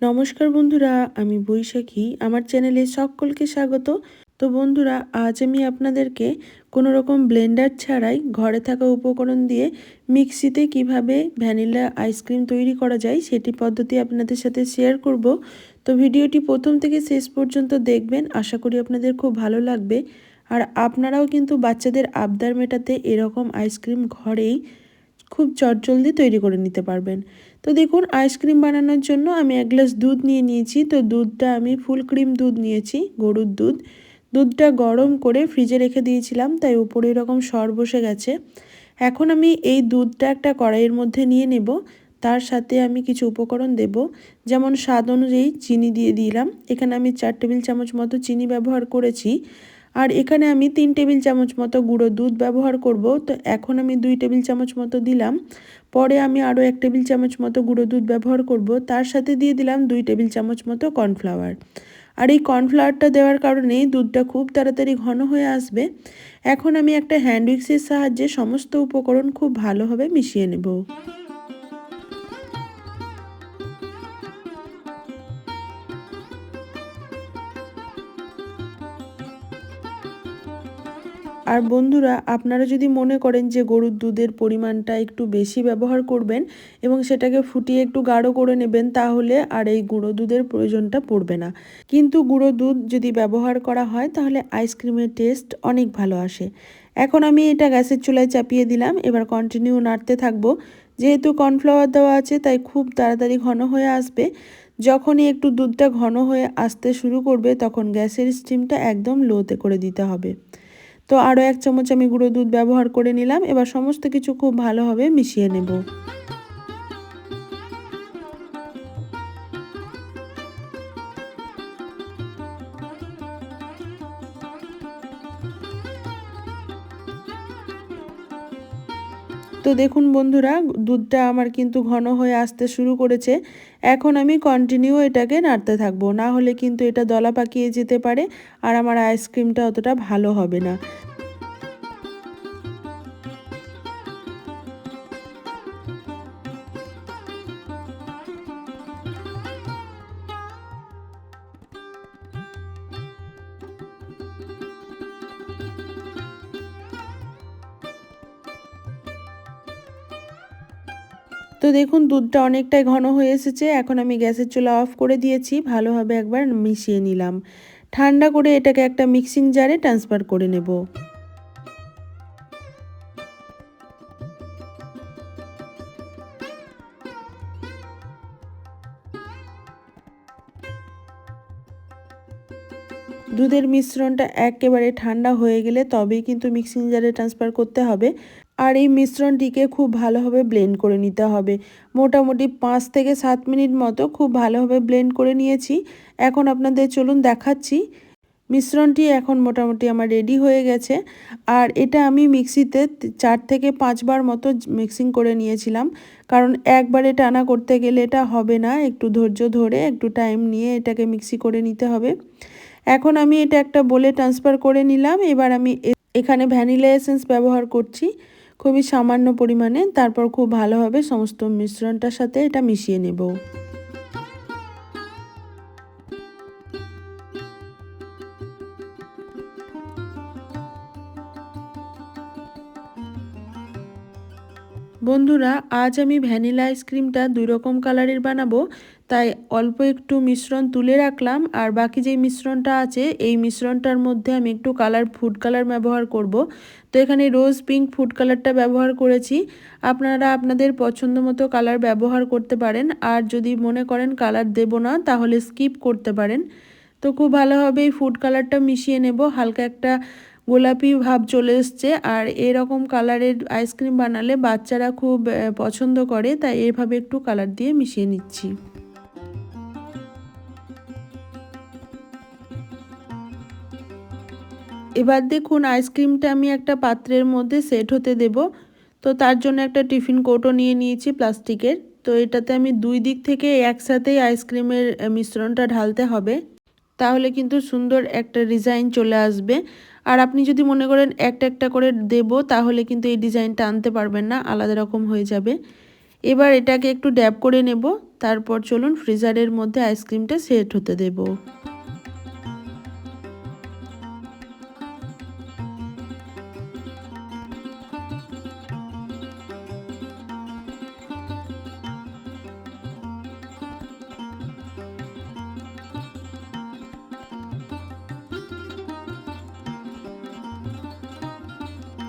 নমস্কার বন্ধুরা, আমি বৈশাখী। আমার চ্যানেলে সকলকে স্বাগত। তো বন্ধুরা, আজ আমি আপনাদেরকে কোনো রকম ব্লেন্ডার ছাড়াই ঘরে থাকা উপকরণ দিয়ে মিক্সিতে কিভাবে ভ্যানিলা আইসক্রিম তৈরি করা যায় সেটি পদ্ধতি আপনাদের সাথে শেয়ার করব। তো ভিডিওটি প্রথম থেকে শেষ পর্যন্ত দেখবেন, আশা করি আপনাদের খুব ভালো লাগবে। আর আপনারাও কিন্তু বাচ্চাদের আবদার মেটাতে এরকম আইসক্রিম ঘরেই খুব চটজলদি তৈরি করে নিতে পারবেন। তো দেখুন, আইসক্রিম বানানোর জন্য আমি 1 গ্লাস দুধ নিয়েছি। তো দুধটা আমি ফুল ক্রিম দুধ নিয়েছি, গরুর দুধ। দুধটা গরম করে ফ্রিজে রেখে দিয়েছিলাম, তাই উপরে এরকম সর বসে গেছে। এখন আমি এই দুধটা একটা কড়াইয়ের মধ্যে নিয়ে নেব। তার সাথে আমি কিছু উপকরণ দেব, যেমন স্বাদ অনুযায়ী চিনি দিয়ে দিলাম। এখানে আমি 4 টেবিল চামচ মতো চিনি ব্যবহার করেছি। আর এখানে আমি 3 টেবিল চামচ মতো গুঁড়ো দুধ ব্যবহার করব। তো এখন আমি 2 টেবিল চামচ মতো দিলাম। পরে আমি আরও 1 টেবিল চামচ মতো গুঁড়ো দুধ ব্যবহার করব। তার সাথে দিয়ে দিলাম 2 টেবিল চামচ মতো কর্নফ্লাওয়ার। আর এই কর্নফ্লাওয়ারটা দেওয়ার কারণেই দুধটা খুব তাড়াতাড়ি ঘন হয়ে আসবে। এখন আমি একটা হ্যান্ড উইক্সের সাহায্যে সমস্ত উপকরণ খুব ভালোভাবে মিশিয়ে নেব। আর বন্ধুরা, আপনারা যদি মনে করেন যে গরুর দুধের পরিমাণটা একটু বেশি ব্যবহার করবেন এবং সেটাকে ফুটিয়ে একটু গাঢ় করে নেবেন, তাহলে আর এই গুঁড়ো দুধের প্রয়োজনটা পড়বে না। কিন্তু গুঁড়ো দুধ যদি ব্যবহার করা হয় তাহলে আইসক্রিমের টেস্ট অনেক ভালো আসে। এখন আমি এটা গ্যাসের চুলায় চাপিয়ে দিলাম। এবার কন্টিনিউ নাড়তে থাকবো। যেহেতু কর্নফ্লাওয়ার দেওয়া আছে তাই খুব তাড়াতাড়ি ঘন হয়ে আসবে। যখনই একটু দুধটা ঘন হয়ে আসতে শুরু করবে তখন গ্যাসের স্টিমটা একদম লোতে করে দিতে হবে। তো আরও 1 চামচ আমি গুঁড়ো দুধ ব্যবহার করে নিলাম। এবার সমস্ত কিছু খুব ভালোভাবে মিশিয়ে নেব। তো দেখুন বন্ধুরা, দুধটা আমার কিন্তু ঘন হয়ে আসতে শুরু করেছে। এখন আমি কন্টিনিউ এটাকে নাড়তে থাকবো, না হলে কিন্তু এটা দলা পাকিয়ে যেতে পারে আর আমার আইসক্রিমটা অতটা ভালো হবে না। তো দেখুন, দুধটা অনেকটাই ঘন হয়ে এসেছে। এখন আমি গ্যাসের চুলা অফ করে দিয়েছি। ভালোভাবে একবার মিশিয়ে নিলাম। ঠান্ডা করে এটাকে একটা মিক্সিং জারে ট্রান্সফার করে নেব। দুধের মিশ্রণটা একেবারে ঠান্ডা হয়ে গেলে তবেই কিন্তু মিক্সিং জারে ট্রান্সফার করতে হবে। আর এই মিশ্রণটিকে খুব ভালোভাবে ব্লেন্ড করে নিতে হবে। মোটামুটি 5 থেকে 7 মিনিট মতো খুব ভালোভাবে ব্লেন্ড করে নিয়েছি। এখন আপনাদের চলুন দেখাচ্ছি। মিশ্রণটি এখন মোটামুটি আমার রেডি হয়ে গেছে। আর এটা আমি মিক্সিতে 4 থেকে 5 বার মতো মিক্সিং করে নিয়েছিলাম, কারণ একবারে টানা করতে গেলে এটা হবে না। একটু ধৈর্য ধরে একটু টাইম নিয়ে এটাকে মিক্সি করে নিতে হবে। এখন আমি এটা একটা বোলে ট্রান্সফার করে নিলাম। এবার আমি এখানে ভ্যানিলা এসেন্স ব্যবহার করছি খুবই সামান্য পরিমাণে। তারপর খুব ভালোভাবে সমস্ত মিশ্রণটার সাথে এটা মিশিয়ে নেব। বন্ধুরা, আজ আমি ভ্যানিলা আইসক্রিমটা 2 রকম কালারের বানাবো, তাই অল্প একটু মিশ্রণ তুলে রাখলাম। আর বাকি যেই মিশ্রণটা আছে এই মিশ্রণটার মধ্যে আমি একটু ফুড কালার ব্যবহার করব। তো এখানে রোজ পিঙ্ক ফুড কালারটা ব্যবহার করেছি। আপনারা আপনাদের পছন্দ মতো কালার ব্যবহার করতে পারেন। আর যদি মনে করেন কালার দেব না তাহলে স্কিপ করতে পারেন। তো খুব ভালোভাবে এই ফুড কালারটা মিশিয়ে নেব। হালকা একটা গোলাপি ভাব চলে এসছে। আর এরকম কালারের আইসক্রিম বানালে বাচ্চারা খুব পছন্দ করে, তাই এভাবে একটু কালার দিয়ে মিশিয়ে নিচ্ছি। এবার দেখুন, আইসক্রিমটা আমি একটা পাত্রের মধ্যে সেট হতে দেব। তো তার জন্য একটা টিফিন কৌটো নিয়ে নিয়েছি প্লাস্টিকের। তো এটাতে আমি 2 দিক থেকে একসাথেই আইসক্রিমের মিশ্রণটা ঢালতে হবে, তাহলে কিন্তু সুন্দর একটা ডিজাইন চলে আসবে। আর আপনি যদি মনে করেন একটা একটা করে দেব, তাহলে কিন্তু এই ডিজাইনটা আনতে পারবেন না, আলাদা রকম হয়ে যাবে। এবার এটাকে একটু ড্যাব করে নেব। তারপর চলুন ফ্রিজারের মধ্যে আইসক্রিমটা সেট হতে দেব।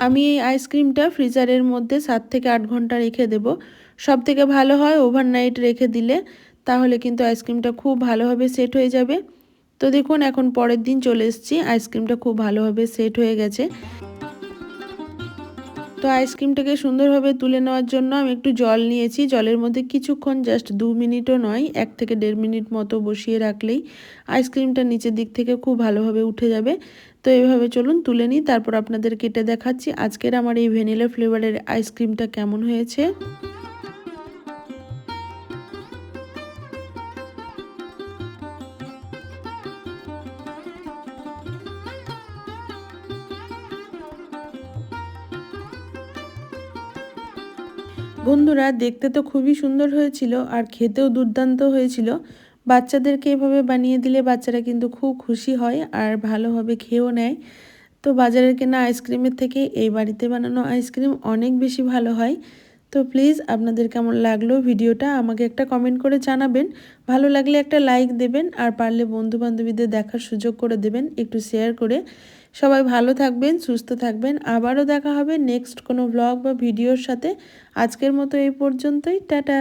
আমি এই আইসক্রিমটা ফ্রিজারের মধ্যে 7 থেকে 8 ঘন্টা রেখে দেব। সবথেকে ভালো হয় ওভারনাইট রেখে দিলে, তাহলে কিন্তু আইসক্রিমটা খুব ভালোভাবে সেট হয়ে যাবে। তো দেখুন এখন পরের দিন চলে এসেছি, আইসক্রিমটা খুব ভালোভাবে সেট হয়ে গেছে। তো আইসক্রিমটাকে সুন্দরভাবে তুলে নেওয়ার জন্য আমি একটু জল নিয়েছি, জলের মধ্যে কিছুক্ষণ জাস্ট 2 মিনিটও নয় 1 থেকে 1.5 মিনিট মতো বসিয়ে রাখলেই আইসক্রিমটা নিচের দিক থেকে খুব ভালোভাবে উঠে যাবে। তো এইভাবে চলুন তুলে নিই, তারপর আপনাদের কেটে দেখাচ্ছি আজকের আমার এই ভ্যানিলা ফ্লেভারের আইসক্রিমটা কেমন হয়েছে। বন্ধুরা দেখতে তো খুবই সুন্দর হয়েছিল আর খেতেও দুর্দান্ত হয়েছিল। বাচ্চাদেরকে এভাবে বানিয়ে দিলে বাচ্চারা কিন্তু খুব খুশি হয় আর ভালোভাবে খেয়েও নেয়। তো বাজারের কেনা আইসক্রিমের থেকে এই বাড়িতে বানানো আইসক্রিম অনেক বেশি ভালো হয়। তো প্লিজ আপনাদের কেমন লাগলো ভিডিওটা আমাকে একটা কমেন্ট করে জানাবেন। ভালো লাগলে একটা লাইক দেবেন আর পারলে বন্ধু বান্ধবীদের দেখার সুযোগ করে দেবেন, একটু শেয়ার করে। সবাই ভালো থাকবেন, সুস্থ থাকবেন। আবারও দেখা হবে নেক্সট কোনো ব্লগ বা ভিডিওর সাথে। আজকের মতো এই পর্যন্তই, টাটা।